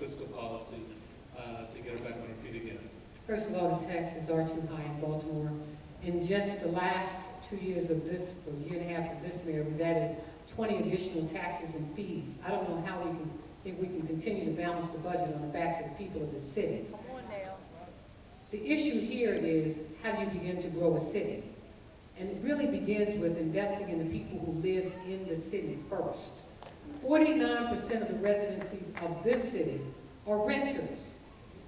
fiscal policy to get her back on her feet again? First of all, the taxes are too high in Baltimore. In just the last 2 years of this, or a year and a half of this mayor, we've added 20 additional taxes and fees. I don't know how if we can continue to balance the budget on the backs of the people of the city. Come on now. The issue here is, how do you begin to grow a city? And it really begins with investing in the people who live in the city first. 49% of the residencies of this city are renters.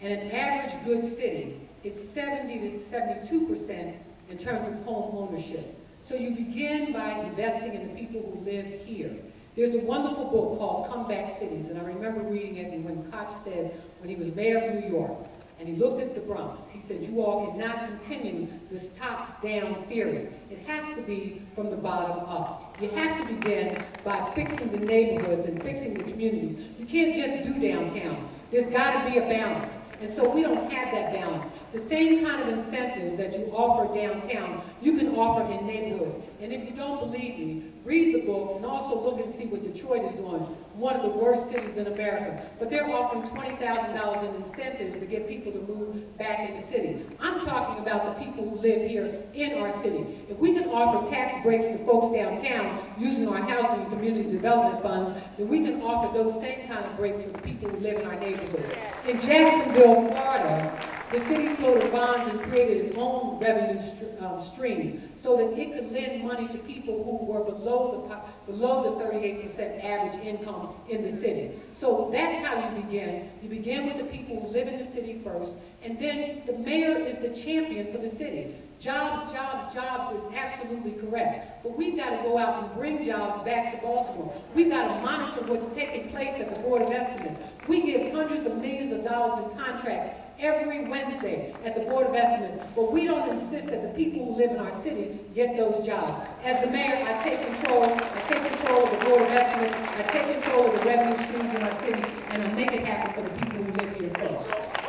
And an average good city, it's 70 to 72% in terms of home ownership. So you begin by investing in the people who live here. There's a wonderful book called Comeback Cities, and I remember reading it when Koch said, when he was mayor of New York, and he looked at the Bronx, he said, you all cannot continue this top-down theory. It has to be from the bottom up. You have to begin by fixing the neighborhoods and fixing the communities. You can't just do downtown. There's got to be a balance. And so we don't have that balance. The same kind of incentives that you offer downtown, you can offer in neighborhoods. And if you don't believe me, read the book and also look and see what Detroit is doing, one of the worst cities in America. But they're offering $20,000 in incentives to get people to move back in the city. I'm talking about the people who live here in our city. If we can offer tax breaks to folks downtown using our housing and community development funds, then we can offer those same kind of breaks for the people who live in our neighborhoods. In Jacksonville, Florida, the city floated bonds and created its own revenue stream so that it could lend money to people who were below the 38% average income in the city. So that's how you begin. You begin with the people who live in the city first, and then the mayor is the champion for the city. Jobs, jobs, jobs is absolutely correct. But we've got to go out and bring jobs back to Baltimore. We've got to monitor what's taking place at the Board of Estimates. We give hundreds of millions of dollars in contracts every Wednesday at the Board of Estimates, but we don't insist that the people who live in our city get those jobs. As the mayor, I take control of the Board of Estimates, I take control of the revenue streams in our city, and I make it happen for the people who live here first.